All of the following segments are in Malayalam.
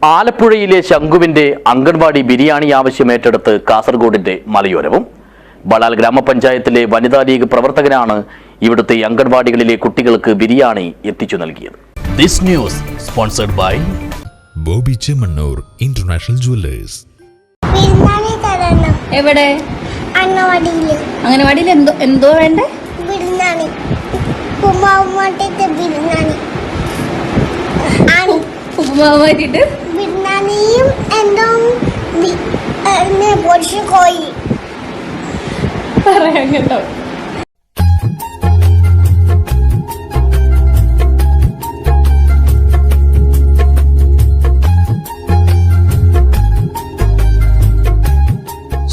ആലപ്പുഴയിലെ ശംഖുവിന്റെ അംഗൻവാടി ബിരിയാണി ആവശ്യം ഏറ്റെടുത്ത് കാസർഗോഡിന്റെ മലയോരവും. ബളാൽ ഗ്രാമപഞ്ചായത്തിലെ വനിതാ ലീഗ് പ്രവർത്തകരാണ് ഇവിടുത്തെ അംഗൻവാടികളിലെ കുട്ടികൾക്ക് ബിരിയാണി എത്തിച്ചു നൽകിയത്. This news sponsored by Bobby Chemmanur international jewellers. എവിടെ? അംഗനവാടിയിൽ എന്തോ വേണ്ടേ? ഉപ്പുമാവ് മാറ്റിട്ട് പറയാൻ കേട്ടോ.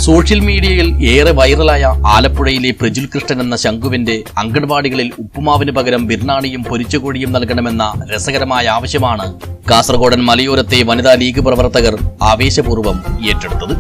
സോഷ്യൽ മീഡിയയിൽ ഏറെ വൈറലായ ആലപ്പുഴയിലെ പ്രജുൽ കൃഷ്ണൻ എന്ന ശംഖുവിന്റെ അംഗൻവാടികളിൽ ഉപ്പുമാവിന് പകരം ബിർനാണിയും പൊരിച്ചുകോഴിയും നൽകണമെന്ന രസകരമായ ആവശ്യമാണ് കാസർഗോഡൻ മലയോരത്തെ വനിതാ ലീഗ് പ്രവർത്തകർ ആവേശപൂർവ്വം ഏറ്റെടുത്തത്.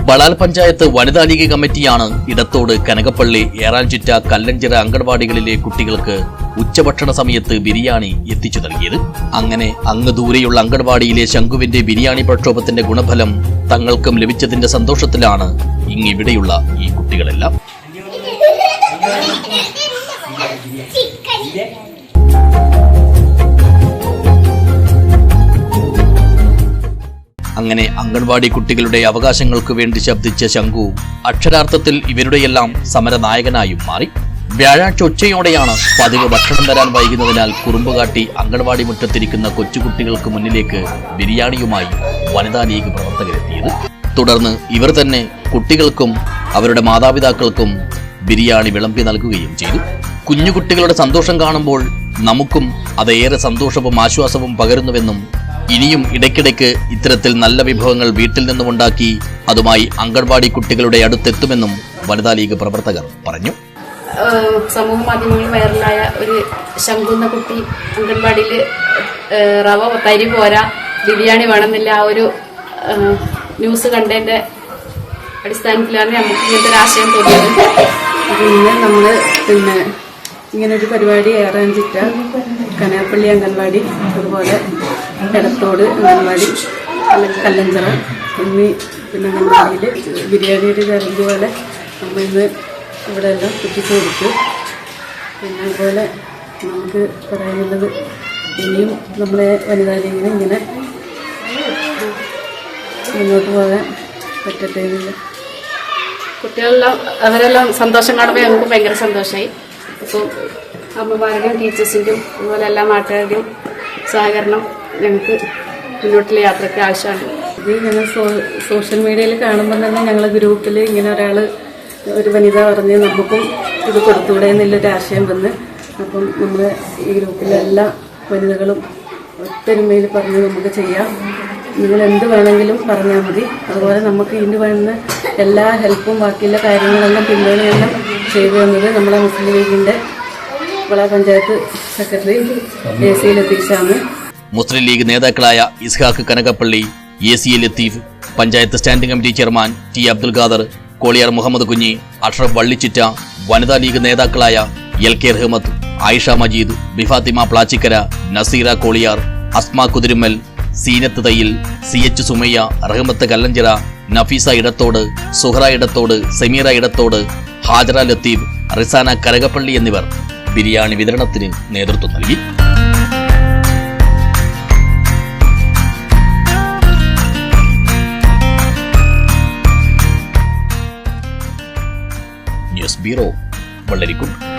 ബളാൽ പഞ്ചായത്ത് വനിതാ ലീഗ് കമ്മിറ്റിയാണ് ഇടത്തോട്, കനകപ്പള്ളി, ഏറാൻചിറ്റ, കല്ലഞ്ചിറ അംഗൻവാടികളിലെ കുട്ടികൾക്ക് ഉച്ചഭക്ഷണ സമയത്ത് ബിരിയാണി എത്തിച്ചു നൽകിയത്. അങ്ങനെ അങ്ങ് ദൂരെയുള്ള അംഗൻവാടിയിലെ ശംഖുവിന്റെ ബിരിയാണി പ്രക്ഷോഭത്തിന്റെ ഗുണഫലം തങ്ങൾക്കും ലഭിച്ചതിന്റെ സന്തോഷത്തിലാണ് ഇങ്ങിവിടെയുള്ള ഈ കുട്ടികളെല്ലാം. അങ്ങനെ അംഗൻവാടി കുട്ടികളുടെ അവകാശങ്ങൾക്ക് വേണ്ടി ശബ്ദിച്ച ശംഖു അക്ഷരാർത്ഥത്തിൽ ഇവരുടെയെല്ലാം സമരനായകനായും മാറി. വ്യാഴാഴ്ച ഉച്ചയോടെയാണ് പതിവ് ഭക്ഷണം തരാൻ വൈകുന്നതിനാൽ കുറുമ്പുകാട്ടി അംഗൻവാടി മുറ്റത്തിരിക്കുന്ന കൊച്ചുകുട്ടികൾക്ക് മുന്നിലേക്ക് ബിരിയാണിയുമായി വനിതാ ലീഗ് പ്രവർത്തകരെത്തിയത്. തുടർന്ന് ഇവർ തന്നെ കുട്ടികൾക്കും അവരുടെ മാതാപിതാക്കൾക്കും ബിരിയാണി വിളമ്പി നൽകുകയും ചെയ്തു. കുഞ്ഞുകുട്ടികളുടെ സന്തോഷം കാണുമ്പോൾ നമുക്കും അതേറെ സന്തോഷവും ആശ്വാസവും പകരുന്നുവെന്നും ഇനിയും ഇടയ്ക്കിടയ്ക്ക് ഇത്തരത്തിൽ നല്ല വിഭവങ്ങൾ വീട്ടിൽ നിന്നും ഉണ്ടാക്കി അതുമായി അംഗൻവാടി കുട്ടികളുടെ അടുത്തെത്തുമെന്നും വനിതാ ലീഗ് പ്രവർത്തകർ പറഞ്ഞു. സമൂഹ മാധ്യമങ്ങളിൽ വൈറലായ ഒരു ശംഖുന്ന കുട്ടി അംഗൻവാടിയിൽ റവ തരി പോരാ, ബിരിയാണി വേണമെന്നില്ല, ആ ഒരു ന്യൂസ് കണ്ടതിൻ്റെ അടിസ്ഥാനത്തിലാണ് നമുക്ക് ഇങ്ങനത്തെ ഒരു ആശയം തോന്നിയത്. പിന്നെ നമ്മൾ ഇങ്ങനൊരു പരിപാടി ഏറാൻചിറ്റ, കനകപ്പള്ളി അംഗൻവാടി, അതുപോലെ എടത്തോട് അംഗൻവാടി, കല്ലഞ്ചിറ എന്നീ അംഗൻവാടിയിൽ ബിരിയാണിയുടെ ചലഞ്ച് പോലെ നമ്മൾ ഇന്ന് ഇവിടെ എല്ലാം എത്തിച്ചു കൊടുത്തു. പിന്നെ അതുപോലെ നമുക്ക് പറയാനുള്ളത്, ഇനിയും നമ്മളെ വനിതാ ലീഗിന് ഇങ്ങനെ മുന്നോട്ട് പോകാൻ പറ്റട്ടെ എന്നില്ല. കുട്ടികളെല്ലാം അവരെല്ലാം സന്തോഷം കാണുമ്പോൾ ഞങ്ങൾക്ക് ഭയങ്കര സന്തോഷമായി. അപ്പോൾ അമ്മമാരുടെയും ടീച്ചേഴ്സിൻ്റെയും അതുപോലെ എല്ലാ നാട്ടുകാരുടെയും സഹകരണം ഞങ്ങൾക്ക് മുന്നോട്ടുള്ള യാത്രയ്ക്ക് ആവശ്യമാണ്. ഇത് ഞങ്ങൾ സോഷ്യൽ മീഡിയയിൽ കാണുമ്പോൾ തന്നെ ഞങ്ങളെ ഗ്രൂപ്പിൽ ഇങ്ങനെ ഒരു വനിത പറഞ്ഞ് നമുക്കും ഇത് കൊടുത്തൂടെ എന്നുള്ളൊരു ആശയം വന്ന്, അപ്പം നമ്മൾ ഈ ഗ്രൂപ്പിലെ എല്ലാ വനിതകളും ഒത്തൊരുമയിൽ പറഞ്ഞ് നമുക്ക് ചെയ്യാം, നിങ്ങൾ എന്ത് വേണമെങ്കിലും പറഞ്ഞാൽ മതി, അതുപോലെ നമുക്ക് ഇതിന് വേണ്ടുന്ന എല്ലാ ഹെൽപ്പും ബാക്കിയുള്ള കാര്യങ്ങളെല്ലാം പിന്തുണയെല്ലാം ചെയ്തു തന്നത് നമ്മളെ മുസ്ലിം ലീഗിൻ്റെ ബളാൽ പഞ്ചായത്ത് സെക്രട്ടറി AC ലത്തീഫാണ്. മുസ്ലിം ലീഗ് നേതാക്കളായ Ishaq Kanakappally, AC Latheef, panchayat standing committee chairman T Abdul Khader, Koliyar Muhammad Kunhi, Ashraf വള്ളിച്ചിറ്റ, വനിതാ ലീഗ് നേതാക്കളായ LK റഹ്മത്ത്, ആയിഷ മജീദ്, ബിഫാത്തിമ പ്ലാച്ചിക്കര, നസീറ കോളിയാർ, അസ്മ കുതിരുമ്മൽ, സീനത്ത് തയ്യിൽ, CH സുമയ്യ, റഹ്മത്ത് കല്ലഞ്ചിറ, നഫീസ ഇടത്തോട്, സുഹറ ഇടത്തോട്, സമീറ ഇടത്തോട്, ഹാജറ ലത്തീഫ്, റിസാന കരകപ്പള്ളി എന്നിവർ ബിരിയാണി വിതരണത്തിന് നേതൃത്വം നൽകി. News bureau, Vellarikundu.